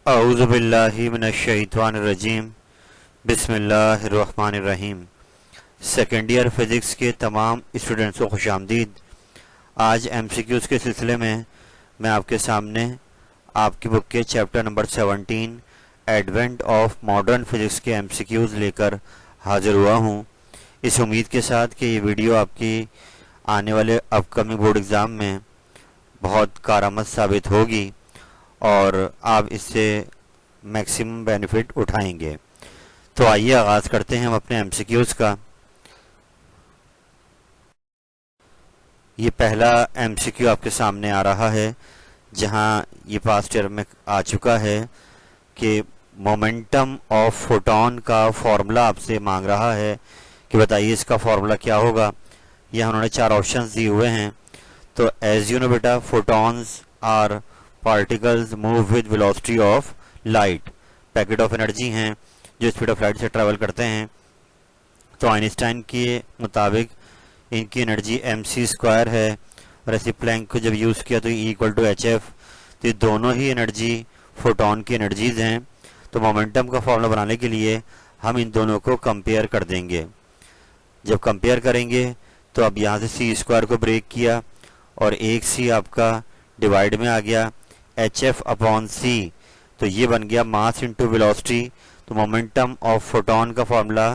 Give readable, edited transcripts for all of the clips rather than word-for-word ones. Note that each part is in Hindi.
औज़ु बिल्लाहि मिनश्शैतानिर्रजीम बिस्मिल्लाहिर्रहमानिर्रहीम। सेकेंड ईयर फिज़िक्स के तमाम स्टूडेंट्स को खुशामदीद। आज एमसीक्यूज़ के सिलसिले में मैं आपके सामने आपकी बुक के chapter number 17 advent of modern physics के एमसीक्यूज़ लेकर हाज़िर हुआ हूँ, इस उम्मीद के साथ कि ये वीडियो आपकी आने वाले अपकमिंग बोर्ड एग्ज़ाम में बहुत कारआमद साबित होगी और आप इससे मैक्सिमम बेनिफिट उठाएंगे। तो आइए आगाज़ करते हैं हम अपने एमसीक्यूज़ का। ये पहला एमसीक्यू आपके सामने आ रहा है, जहां ये पास्ट ईयर में आ चुका है कि मोमेंटम ऑफ फोटोन का फॉर्मूला आपसे मांग रहा है कि बताइए इसका फॉर्मूला क्या होगा। यह उन्होंने 4 ऑप्शंस दिए हुए हैं। तो एज यू नो बेटा, photons are particles move with velocity of light. Packet of energy हैं जो स्पीड ऑफ लाइट से ट्रैवल करते हैं। तो आइंस्टाइन के मुताबिक इनकी एनर्जी mc² है और ऐसे प्लैंक को जब यूज़ किया तो E=hf। तो ये दोनों ही एनर्जी फोटोन की एनर्जीज हैं। तो मोमेंटम का फॉर्मूला बनाने के लिए हम इन दोनों को कंपेयर कर देंगे। जब कंपेयर करेंगे तो अब यहाँ से c² को ब्रेक किया और एक c आपका डिवाइड में आ गया hf/c। तो ये बन गया मास इंटू वेलोसिटी। तो मोमेंटम ऑफ फोटोन का फॉर्मूला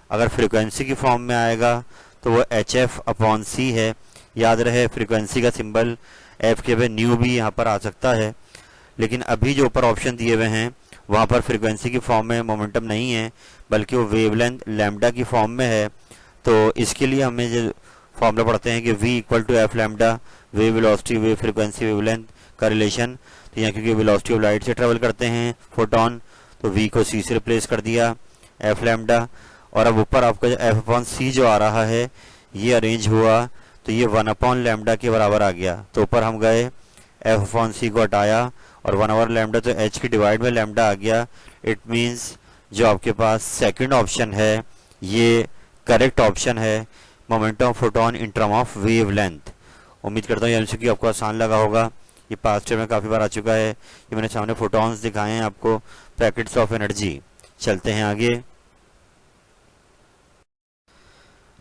अगर फ्रीक्वेंसी की फॉर्म में आएगा तो वो hf/c है। याद रहे फ्रीक्वेंसी का सिंबल f के वे न्यू भी यहाँ पर आ सकता है, लेकिन अभी जो ऊपर ऑप्शन दिए हुए हैं वहाँ पर फ्रीक्वेंसी की फॉर्म में मोमेंटम नहीं है, बल्कि वो वेवलेंथ लैम्डा की फॉर्म में है। तो इसके लिए हमें जो फॉर्मूला पढ़ते हैं कि v=f lambda, wave velocity wave frequency wavelength का रिलेशन। तो यहाँ क्योंकि वेलोसिटी ऑफ लाइट से ट्रेवल करते हैं फोटोन, तो v को c से रिप्लेस कर दिया f लैम्डा। और अब ऊपर आपका जो f/c जो आ रहा है ये अरेंज हुआ तो ये 1 लैम्डा के बराबर आ गया। तो ऊपर हम गए f/c को हटाया और 1 लैम्डा, तो h की डिवाइड में लैम्डा आ गया। इट मीन्स जो आपके पास सेकंड ऑप्शन है ये करेक्ट ऑप्शन है, momentum of photon in term of wavelength. उम्मीद करता हूँ ये एमसीक्यू आपको आसान लगा होगा। ये पास्ट ईयर में काफ़ी बार आ चुका है। ये मैंने सामने फोटॉन्स दिखाए हैं आपको, पैकेट्स ऑफ एनर्जी। चलते हैं आगे।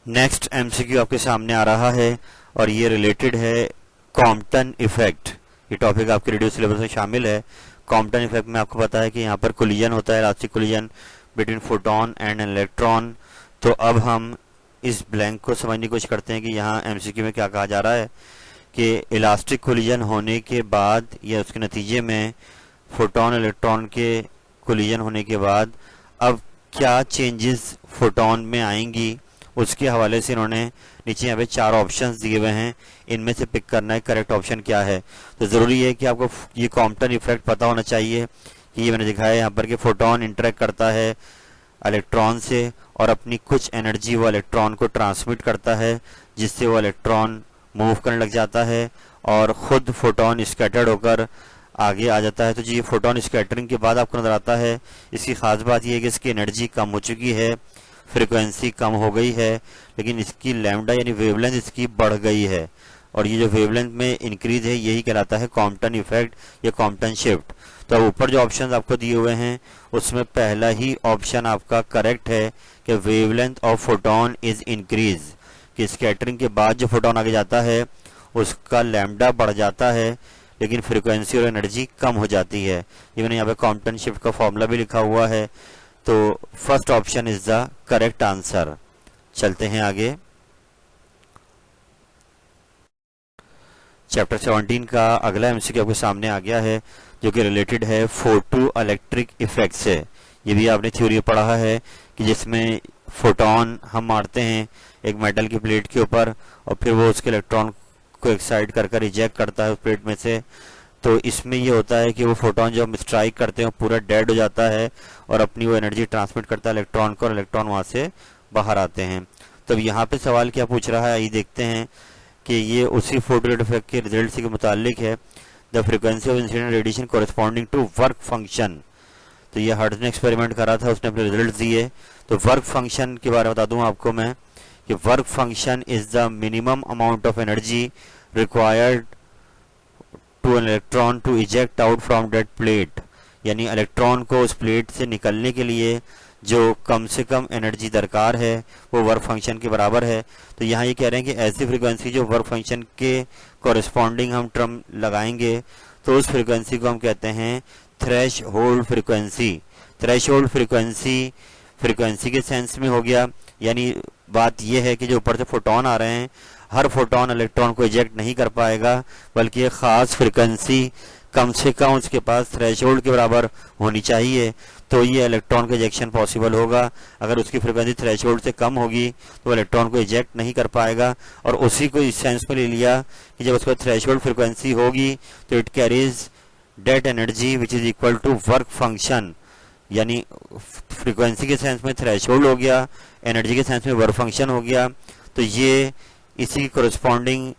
नेक्स्ट एमसीक्यू आपके सामने आ रहा है और ये रिलेटेड है कॉम्पटन इफेक्ट। ये टॉपिक आपके रेडियो सिलेबस में शामिल है। कॉम्पटन इफेक्ट में आपको पता है कि यहाँ पर कोलिजन होता है, elastic collision between photon and electron. तो अब हम इस ब्लैंक को समझने की कोशिश करते हैं कि यहाँ एमसीक्यू में क्या कहा जा रहा है कि इलास्टिक कोलिजन होने के बाद या उसके नतीजे में फोटोन इलेक्ट्रॉन के कोलिजन होने के बाद अब क्या चेंजेस फोटोन में आएंगी, उसके हवाले से इन्होंने नीचे यहाँ पे 4 ऑप्शंस दिए हुए हैं। इनमें से पिक करना है करेक्ट ऑप्शन क्या है। तो ज़रूरी है कि आपको ये कॉम्पटन इफेक्ट पता होना चाहिए कि ये मैंने दिखाया है यहाँ पर कि फोटोन इंटरेक्ट करता है इलेक्ट्रॉन से और अपनी कुछ एनर्जी वो इलेक्ट्रॉन को ट्रांसमिट करता है, जिससे वो इलेक्ट्रॉन मूव करने लग जाता है और ख़ुद फोटोन स्कैटर्ड होकर आगे आ जाता है। तो जी ये फोटोन स्कैटरिंग के बाद आपको नज़र आता है। इसकी ख़ास बात यह है कि इसकी एनर्जी कम हो चुकी है, फ्रीक्वेंसी कम हो गई है, लेकिन इसकी लैम्डा यानी वेवलेंथ इसकी बढ़ गई है। और ये जो वेवलेंथ में इंक्रीज है यही कहलाता है कॉम्पटन इफेक्ट या कॉम्पटन शिफ्ट। तो अब ऊपर जो ऑप्शन आपको दिए हुए हैं उसमें पहला ही ऑप्शन आपका करेक्ट है कि wavelength of photon is increase, कि स्कैटरिंग के बाद जो फोटोन आगे जाता है उसका लैम्डा बढ़ जाता है लेकिन फ्रीक्वेंसी और एनर्जी कम हो जाती है। ये मैंने यहाँ पे कॉम्पटन शिफ्ट का फॉर्मूला भी लिखा हुआ है। तो first option is the correct answer. चलते हैं आगे। चैप्टर 17 का अगला एमसीक्यू आपके सामने आ गया है जो कि रिलेटेड है फोटो इलेक्ट्रिक इफेक्ट से। ये भी आपने थ्योरी पढ़ा है कि जिसमें फोटोन हम मारते हैं एक मेटल की प्लेट के ऊपर और फिर वो उसके इलेक्ट्रॉन को एक्साइट कर रिजेक्ट करता है उस प्लेट में से। तो इसमें ये होता है कि वो फोटोन जो हम स्ट्राइक करते हैं पूरा डेड हो जाता है और अपनी वो एनर्जी ट्रांसमिट करता है इलेक्ट्रॉन को और इलेक्ट्रॉन वहाँ से बाहर आते हैं। तो यहाँ पे सवाल क्या पूछ रहा है, आइए देखते हैं कि ये उसी फोटो इफेक्ट के रिजल्ट से मुतालिक है। The frequency of incident radiation corresponding to work function. तो ये हर्ट्ज ने एक्सपेरिमेंट करा था, उसने अपने रिजल्ट दिए। तो वर्क फंक्शन के बारे में बता दूं आपको मैं कि work function is the minimum amount of energy required to an electron to eject out from that plate. यानी इलेक्ट्रॉन को उस प्लेट से निकलने के लिए जो कम से कम एनर्जी दरकार है वो वर्क फंक्शन के बराबर है। तो यहाँ ये कह रहे हैं कि ऐसी फ्रीक्वेंसी जो वर्क फंक्शन के कॉरेस्पॉन्डिंग हम टर्म लगाएंगे तो उस फ्रीक्वेंसी को हम कहते हैं threshold frequency. Threshold frequency frequency के सेंस में हो गया, यानी बात यह है कि जो ऊपर से फोटोन आ रहे हैं हर फोटोन इलेक्ट्रॉन को इजेक्ट नहीं कर पाएगा, बल्कि एक ख़ास फ्रीक्वेंसी कम से कम उसके पास थ्रेशोल्ड के बराबर होनी चाहिए तो ये इलेक्ट्रॉन का इजेक्शन पॉसिबल होगा। अगर उसकी फ्रीक्वेंसी थ्रेशोल्ड से कम होगी तो इलेक्ट्रॉन को इजेक्ट नहीं कर पाएगा। और उसी को इस सेंस में ले लिया कि जब उसका थ्रेशोल्ड फ्रीक्वेंसी होगी तो it carries that energy which is equal to work function, यानी फ्रीक्वेंसी के सेंस में थ्रेशोल्ड हो गया, एनर्जी के सेंस में वर्क फंक्शन हो गया। तो ये इसी की कोरिस्पॉन्डिंग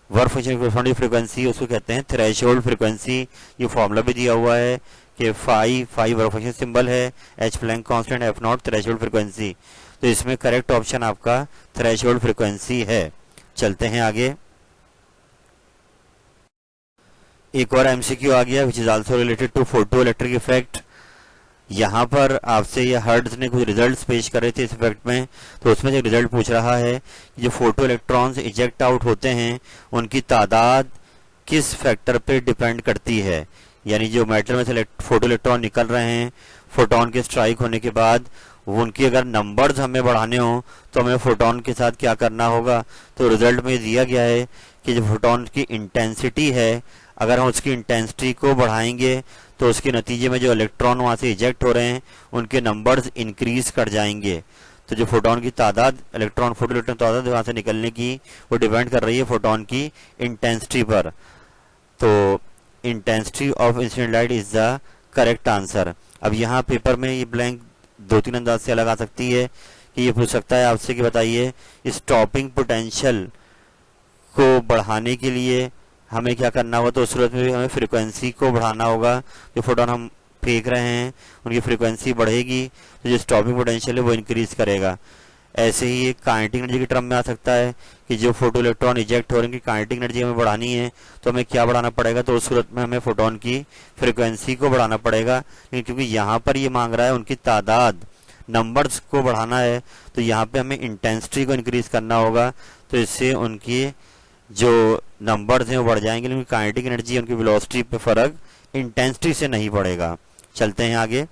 वर्क फंक्शन की कोरिस्पॉन्डिंग फ्रीक्वेंसी उसको कहते हैं थ्रेशोल्ड फ्रीक्वेंसी। ये फॉर्मूला भी दिया हुआ है कि फाई वर्क फंक्शन सिंबल है, H Planck constant, F naught threshold frequency. तो इसमें करेक्ट ऑप्शन आपका थ्रेशोल्ड फ्रीक्वेंसी है। चलते हैं आगे। एक और एमसीक्यू आ गया which is also related to photo electric effect. यहाँ पर आपसे ये हर्ट्ज ने कुछ रिजल्ट्स पेश कर रहे थे इस इफेक्ट में, तो उसमें जो रिजल्ट पूछ रहा है कि जो फोटो इलेक्ट्रॉन्स इजेक्ट आउट होते हैं उनकी तादाद किस फैक्टर पे डिपेंड करती है। यानी जो मेटल में से फोटो इलेक्ट्रॉन निकल रहे हैं फोटोन के स्ट्राइक होने के बाद वो उनकी अगर नंबर्स हमें बढ़ाने हो तो हमें फोटोन के साथ क्या करना होगा। तो रिजल्ट में दिया गया है कि जो फोटोन की इंटेंसिटी है अगर हम उसकी इंटेंसिटी को बढ़ाएंगे तो उसके नतीजे में जो इलेक्ट्रॉन वहाँ से इजेक्ट हो रहे हैं उनके नंबर्स इंक्रीज कर जाएंगे। तो जो फोटोन की तादाद फोटो इलेक्ट्रॉन तादाद वहाँ से निकलने की वो डिपेंड कर रही है फोटोन की इंटेंसिटी पर। तो intensity of incident light is the correct answer. अब यहाँ पेपर में ये ब्लैंक दो तीन अंदाज से अलग आ सकती है कि ये पूछ सकता है आपसे कि बताइए स्टॉपिंग पोटेंशियल को बढ़ाने के लिए हमें क्या करना होगा। तो उस सूरत में भी हमें फ्रीक्वेंसी को बढ़ाना होगा। जो फोटोन हम फेंक रहे हैं उनकी फ्रीक्वेंसी बढ़ेगी तो जो स्टॉपिंग पोटेंशियल है वो इंक्रीज करेगा। ऐसे ही एक काइनेटिक एनर्जी के टर्म में आ सकता है कि जो फोटो इलेक्ट्रॉन इजेक्ट हो रहे हैं उनकी काइनेटिक एनर्जी हमें बढ़ानी है तो हमें क्या बढ़ाना पड़ेगा। तो उस सूरत में हमें फोटोन की फ्रीक्वेंसी को बढ़ाना पड़ेगा, लेकिन क्योंकि यहाँ पर ये मांग रहा है उनकी तादाद नंबर्स को बढ़ाना है तो यहाँ पे हमें इंटेंसिटी को इंक्रीज करना होगा। तो इससे उनकी जो नंबर्स हैं वो बढ़ जाएंगे, लेकिन काइनेटिक एनर्जी उनकी वेलोसिटी पे फर्क इंटेंसिटी से नहीं पड़ेगा। चलते हैं आगे।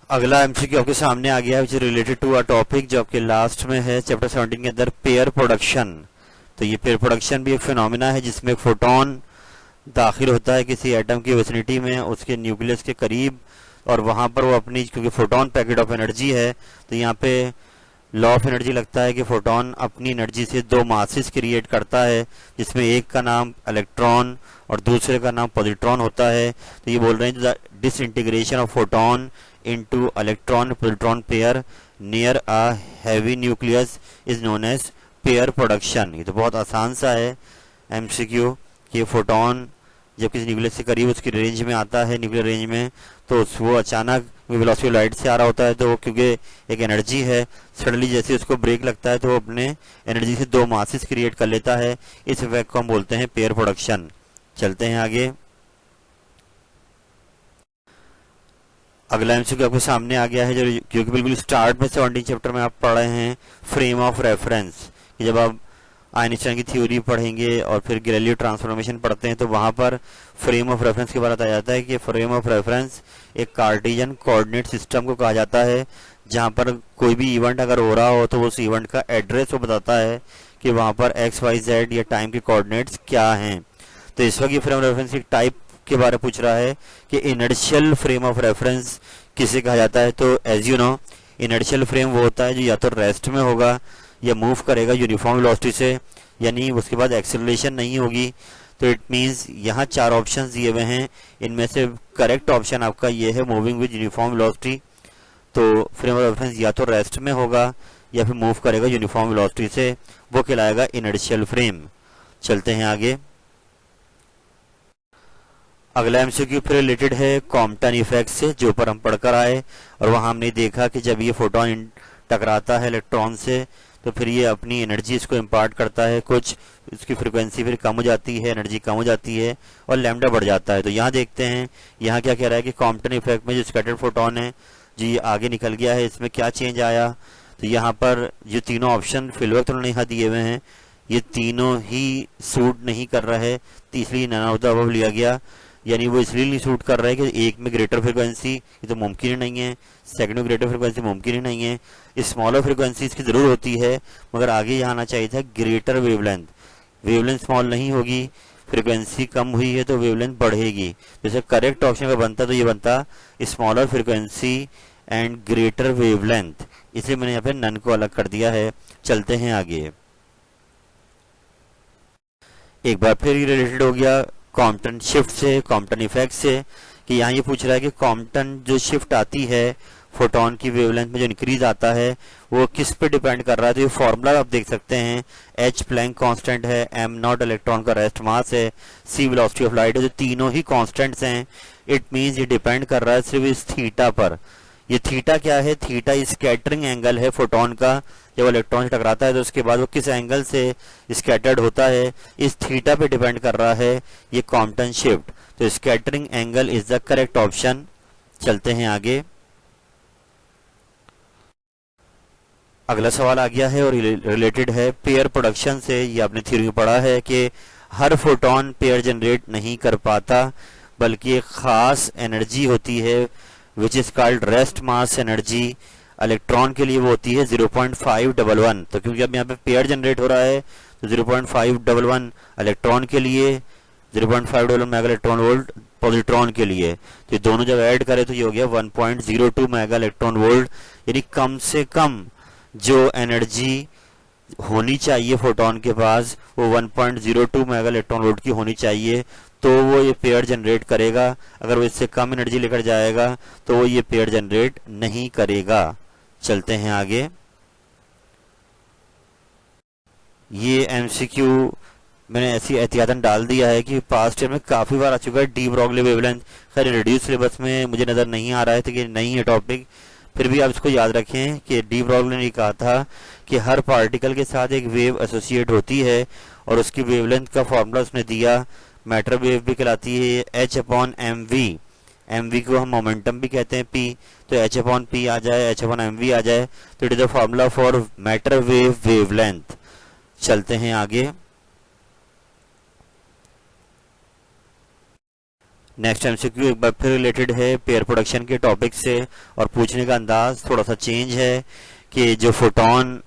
अगला एमसीक्यू आपके सामने आ गया है which is related to a topic जो आपके लास्ट में है चैप्टर 17 के अंदर, पेयर प्रोडक्शन। तो ये पेयर प्रोडक्शन भी एक फिनोमिना है जिसमें एक फोटोन दाखिल होता है किसी एटम की विसिनिटी में उसके न्यूक्लियस के करीब और वहां पर वो अपनी, क्योंकि फोटोन पैकेट ऑफ एनर्जी है तो यहाँ पे लॉ ऑफ एनर्जी लगता है कि फोटोन अपनी एनर्जी से दो मासेस क्रिएट करता है जिसमें एक का नाम इलेक्ट्रॉन और दूसरे का नाम पॉजिट्रॉन होता है। तो ये बोल रहे हैं disintegration of photon into electron positron pair near a heavy nucleus is known as pair production. ये तो बहुत आसान सा है एमसीक्यू कि फोटोन जब किसी न्यूक्लियस से करीब उसकी रेंज में आता है न्यूक्लियर रेंज में तो वो अचानक वेलोसिटी लाइट से आ रहा होता है तो वो क्योंकि एक एनर्जी है सडनली जैसे उसको ब्रेक लगता है तो वो अपने एनर्जी से दो मासेस क्रिएट कर लेता है। इस इफेक्ट को हम बोलते हैं पेयर प्रोडक्शन। चलते हैं आगे। अगला एमसीक्यू आपके सामने आ गया है जो क्योंकि बिल्कुल स्टार्ट में 17 चैप्टर में आप पढ़ रहे हैं फ्रेम ऑफ रेफरेंस। जब आप आइंस्टाइन की थ्योरी पढ़ेंगे और फिर गैलीलियो ट्रांसफॉर्मेशन पढ़ते हैं तो वहां पर फ्रेम ऑफ रेफरेंस के बारे में बताया जाता है कि फ्रेम ऑफ रेफरेंस एक कार्टेशियन कोऑर्डिनेट सिस्टम को कहा जाता है जहां पर कोई भी इवेंट अगर हो रहा हो तो उस इवेंट का एड्रेस वो बताता है कि वहां पर एक्स वाई जेड या टाइम के कोऑर्डिनेट्स क्या हैं। तो इस वक्त ये फ्रेम ऑफ रेफरेंस की टाइप के बारे में पूछ रहा है कि इनर्शियल फ्रेम ऑफ रेफरेंस किसे कहा जाता है। तो as you know inertial frame वो होता है जो या तो रेस्ट में होगा या मूव करेगा यूनिफॉर्म वेलोसिटी से, यानी उसके बाद एक्सेलरेशन नहीं होगी। तो इट मींस यहाँ चार ऑप्शंस दिए हुए हैं, इनमें से करेक्ट ऑप्शन आपका ये है मूविंग विद यूनिफॉर्म वेलोसिटी। तो फ्रेम ऑफ रेफरेंस या तो रेस्ट में होगा या फिर मूव करेगा यूनिफॉर्म वेलोसिटी से, वो कहलाएगा इनर्शियल फ्रेम। चलते हैं आगे। अगला एमसीक्यू फिर रिलेटेड है कॉम्पटन इफेक्ट से जो पर हम पढ़कर आए और वहां हमने देखा कि जब ये फोटोन टकराता है इलेक्ट्रॉन से तो फिर ये अपनी एनर्जी इसको इम्पार्ट करता है, कुछ इसकी फ्रिक्वेंसी फिर कम हो जाती है, एनर्जी कम हो जाती है और लैम्डा बढ़ जाता है। तो यहाँ देखते हैं यहाँ क्या कह रहा है कि कॉम्पटन इफेक्ट में जो स्कैटर्ड फोटोन है जी ये आगे निकल गया है, इसमें क्या चेंज आया। तो यहाँ पर जो तीनों ऑप्शन फिलवक्त उन्होंने यहाँ दिए हुए हैं ये तीनों ही सूट नहीं कर रहा है, तीसरी नन ऑफ द अबव लिया गया, यानी वो इसलिए नहीं सूट कर रहा है कि एक में ग्रेटर फ्रिक्वेंसी ये तो मुमकिन ही नहीं है, सेकंड में ग्रेटर फ्रिक्वेंसी मुमकिन ही नहीं है, स्मॉलर फ्रिक्वेंसी इसकी ज़रूर होती है मगर आगे यहाँ आना चाहिए था ग्रेटर वेवलेंथ। वेवलेंथ स्मॉल नहीं होगी, फ्रिक्वेंसी कम हुई है तो वेवलेंथ बढ़ेगी। जैसे करेक्ट ऑप्शन का बनता तो ये बनता smaller frequency and greater wavelength, इसलिए मैंने यहाँ पे नन को अलग कर दिया है। चलते हैं आगे। एक बार फिर ये रिलेटेड हो गया कॉम्पटन शिफ्ट से, कॉम्पटन इफेक्ट से, कि यहाँ ये पूछ रहा है कि कॉम्पटन जो शिफ्ट आती है फोटोन की वेवलेंथ में जो इंक्रीज आता है वो किस पे डिपेंड कर रहा है। तो ये फॉर्मूला आप देख सकते हैं, एच प्लैंक कांस्टेंट है, एम नॉट इलेक्ट्रॉन का रेस्ट मास है, सी वेलोसिटी ऑफ लाइट है, जो तीनों ही कांस्टेंट्स हैं। इट मींस ये डिपेंड कर रहा है सिर्फ इस थीटा पर। ये थीटा क्या है, थीटा स्कैटरिंग एंगल है फोटोन का, जब इलेक्ट्रॉन से टकराता है तो उसके बाद वो किस एंगल से स्कैटर्ड होता है, इस थीटा पे डिपेंड कर रहा है ये कॉम्पटन शिफ्ट। तो scattering angle is the correct option. चलते हैं आगे। अगला सवाल आ गया है और रिलेटेड है पेयर प्रोडक्शन से। ये आपने थ्योरी में पढ़ा है कि हर फोटोन पेयर जनरेट नहीं कर पाता, बल्कि एक खास एनर्जी होती है which is called rest mass energy. Electron के लिए वो होती है 0.511। तो क्योंकि अब यहाँ पे पेयर जनरेट हो रहा है तो 0.511 इलेक्ट्रॉन के लिए, 0.511 मेगा इलेक्ट्रॉन वोल्ट पॉजिट्रॉन के लिए। तो ये दोनों जब ऐड करें तो ये हो गया 1.02 मेगा इलेक्ट्रॉन वोल्ट। यानी कम से कम जो एनर्जी होनी चाहिए फोटोन के पास वो 1.02 मेगा इलेक्ट्रॉन वोल्ट की होनी चाहिए, तो वो ये पेयर जनरेट करेगा। अगर वो इससे कम एनर्जी लेकर जाएगा तो वो ये पेयर जनरेट नहीं करेगा। चलते हैं आगे। ये एमसीक्यू मैंने ऐसी एहतियातन डाल दिया है कि पास्ट ईयर में काफी बार आ चुका है। डी ब्रॉगली वेवलेंथ खैर रिड्यूस सिलेबस में मुझे नजर नहीं आ रहा है, तो ये नहीं है टॉपिक, फिर भी आप इसको याद रखें कि डी ब्रॉगली ने कहा था कि हर पार्टिकल के साथ एक वेव एसोसिएट होती है और उसकी वेवलेंथ का फॉर्मूला उसने दिया, मैटर वेव भी कहलाती है H upon M V. M V को हम मोमेंटम भी कहते हैं पी, तो एच अपॉन पी आ जाए, एच अपॉन एम वी आ जाए, तो it is the formula for matter wave wavelength. चलते हैं आगे। नेक्स्ट एमसीक्यू एक बार फिर रिलेटेड है पेयर प्रोडक्शन के टॉपिक से, और पूछने का अंदाज थोड़ा सा चेंज है कि जो फोटोन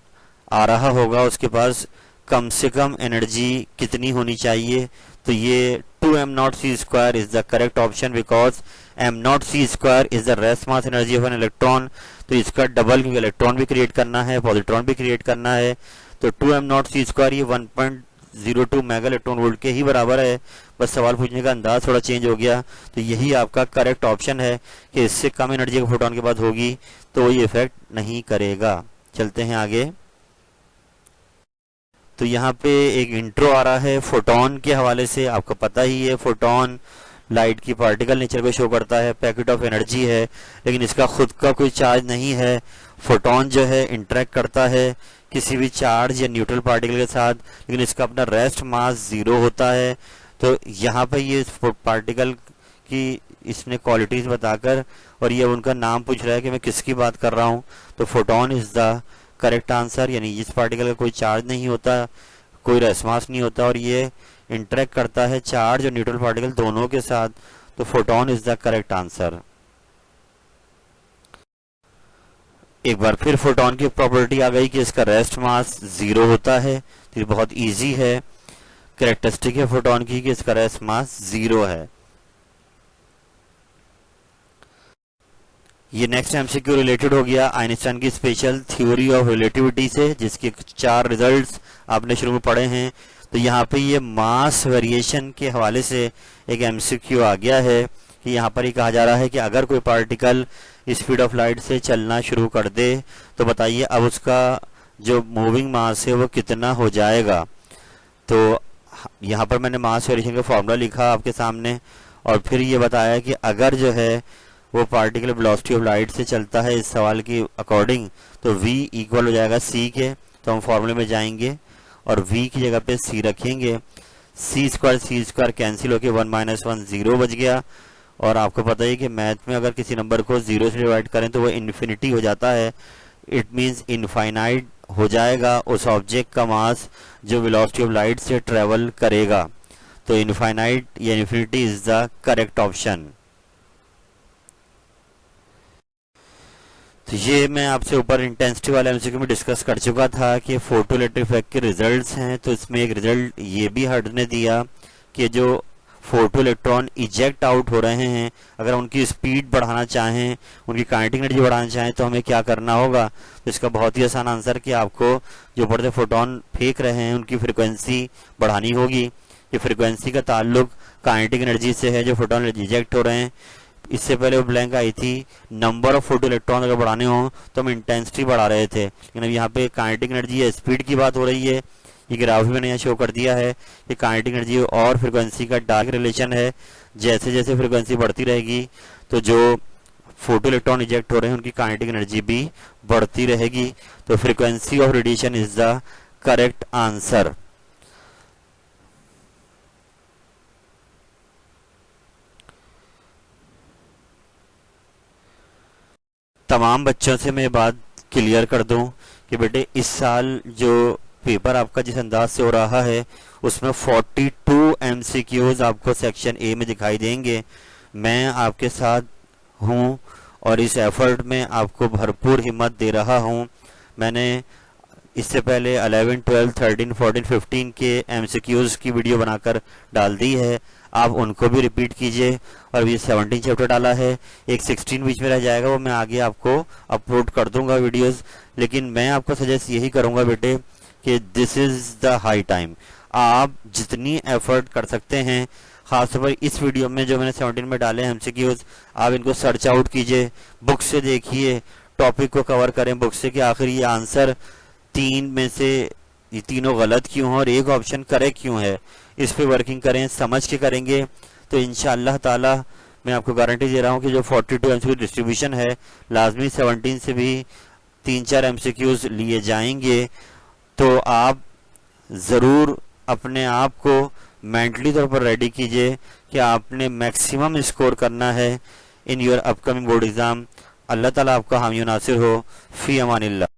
आ रहा होगा उसके पास कम से कम एनर्जी कितनी होनी चाहिए। तो ये 2m0c² is the correct option because m0c² is the rest mass energy of an electron. तो इसका डबल, क्योंकि इलेक्ट्रॉन भी क्रिएट करना है, पॉजिट्रॉन भी क्रिएट करना है, तो 2m0c² ये 1.02 मेगा इलेक्ट्रॉन वोल्ट के ही बराबर है। बस सवाल पूछने का अंदाज थोड़ा चेंज हो गया, तो यही आपका करेक्ट ऑप्शन है कि इससे कम एनर्जी का फोटोन के पास होगी तो ये इफेक्ट नहीं करेगा। चलते हैं आगे। तो यहाँ पे एक इंट्रो आ रहा है फोटोन के हवाले से। आपको पता ही है फोटोन लाइट की पार्टिकल नेचर को शो करता है, पैकेट ऑफ एनर्जी है, लेकिन इसका खुद का कोई चार्ज नहीं है। फोटोन जो है इंटरेक्ट करता है किसी भी चार्ज या न्यूट्रल पार्टिकल के साथ, लेकिन इसका अपना रेस्ट मास 0 होता है। तो यहाँ पे ये पार्टिकल की इसने क्वालिटीज बताकर और ये उनका नाम पूछ रहा है कि मैं किसकी बात कर रहा हूँ, तो photon is the correct answer. यानी इस पार्टिकल का कोई चार्ज नहीं होता, कोई रेस्ट मास नहीं होता और ये इंटरेक्ट करता है चार्ज और न्यूट्रल पार्टिकल दोनों के साथ, तो photon is the correct answer. एक बार फिर फोटोन की प्रॉपर्टी आ गई कि इसका रेस्ट मास 0 होता है, तो ये बहुत इजी है, कैरेक्टरिस्टिक है फोटोन की कि इसका रेस्ट मास 0 है। ये नेक्स्ट एमसीक्यू रिलेटेड हो गया आइंस्टाइन की स्पेशल थ्योरी ऑफ रिलेटिविटी से, जिसके 4 रिजल्ट्स आपने शुरू में पढ़े हैं। तो यहाँ पे ये मास वेरिएशन के हवाले से एक एमसीक्यू आ गया है कि यहाँ पर ही कहा जा रहा है कि अगर कोई पार्टिकल स्पीड ऑफ लाइट से चलना शुरू कर दे तो बताइए अब उसका जो मूविंग मास है वो कितना हो जाएगा। तो यहाँ पर मैंने मास वेरिएशन का फॉर्मूला लिखा आपके सामने और फिर ये बताया कि अगर जो है वो पार्टिकल वेलोसिटी ऑफ लाइट से चलता है इस सवाल की अकॉर्डिंग, तो v इक्वल हो जाएगा c के। तो तो हम फॉर्मूले में जाएंगे और v की जगह पे c रखेंगे। सी स्क्वायर कैंसिल होके 1 - 1 0 बच गया। और आपको पता है कि मैथ में अगर किसी नंबर को 0 से डिवाइड करें तो वो इन्फिनिटी हो जाता है। इट मीन्स इनफाइनाइट हो जाएगा उस ऑब्जेक्ट का मास जो वेलोसिटी ऑफ लाइट से ट्रेवल करेगा। तो इनफाइनाइट या infinity is the correct option. तो ये मैं आपसे ऊपर इंटेंसिटी वाले एमसीक्यू में डिस्कस कर चुका था कि फोटो इलेक्ट्रिक इफेक्ट के रिजल्ट्स हैं। तो इसमें एक रिजल्ट ये भी हर्ड ने दिया कि जो फोटो इलेक्ट्रॉन इजेक्ट आउट हो रहे हैं, अगर उनकी स्पीड बढ़ाना चाहें, उनकी काइनेटिक एनर्जी बढ़ाना चाहें तो हमें क्या करना होगा। तो इसका बहुत ही आसान आंसर कि आपको जो ऊपर से फोटोन फेंक रहे हैं उनकी फ्रिक्वेंसी बढ़ानी होगी। ये फ्रिक्वेंसी का ताल्लुक काइनेटिक एनर्जी से है जो फोटोन इजेक्ट हो रहे हैं। इससे पहले वो ब्लैंक आई थी नंबर ऑफ फोटो इलेक्ट्रॉन अगर बढ़ाने हो तो हम इंटेंसिटी बढ़ा रहे थे, लेकिन अब यहाँ पे काइनेटिक एनर्जी या स्पीड की बात हो रही है। ये ग्राफ भी मैंने यहाँ शो कर दिया है कि काइनेटिक एनर्जी और फ्रिक्वेंसी का डायरेक्ट रिलेशन है। जैसे जैसे फ्रिक्वेंसी बढ़ती रहेगी तो जो फोटो इलेक्ट्रॉन इजेक्ट हो रहे हैं उनकी काइनेटिक एनर्जी भी बढ़ती रहेगी। तो frequency of radiation is the correct answer. तमाम बच्चों से मैं बात क्लियर कर दूं कि बेटे इस साल जो पेपर आपका जिस अंदाज से हो रहा है उसमें 42 एमसीक्यूज आपको सेक्शन ए में दिखाई देंगे। मैं आपके साथ हूं और इस एफर्ट में आपको भरपूर हिम्मत दे रहा हूं। मैंने इससे पहले 11, 12, 13, 14, 15 के एमसीक्यूज की वीडियो बनाकर डाल दी है, आप उनको भी रिपीट कीजिए। और ये 17 चैप्टर डाला है, एक 16 बीच में रह जाएगा, वो मैं आगे आपको अपलोड कर दूंगा वीडियोस। लेकिन मैं आपको सजेस्ट यही करूंगा बेटे कि this is the high time. आप जितनी एफर्ट कर सकते हैं, खासतौर पर इस वीडियो में जो मैंने 17 में डाले हैं एमसीक्यूज, आप इनको सर्च आउट कीजिए, बुक से देखिए, टॉपिक को कवर करें बुक से कि आखिर ये आंसर 3 में से ये तीनों गलत क्यों है और एक ऑप्शन करेक्ट क्यों है। इस पे वर्किंग करें, समझ के करेंगे तो इंशाअल्लाह ताला मैं आपको गारंटी दे रहा हूँ कि जो 42 एमसीक्यू डिस्ट्रीब्यूशन है लाजमी 17 से भी 3-4 एमसीक्यूज लिए जाएंगे। तो आप ज़रूर अपने आप को मेंटली तौर पर रेडी कीजिए कि आपने मैक्सिमम स्कोर करना है in your upcoming board exam. अल्लाह ताला आपका हामी नासिर हो। फ़ी अमानिल्लाह।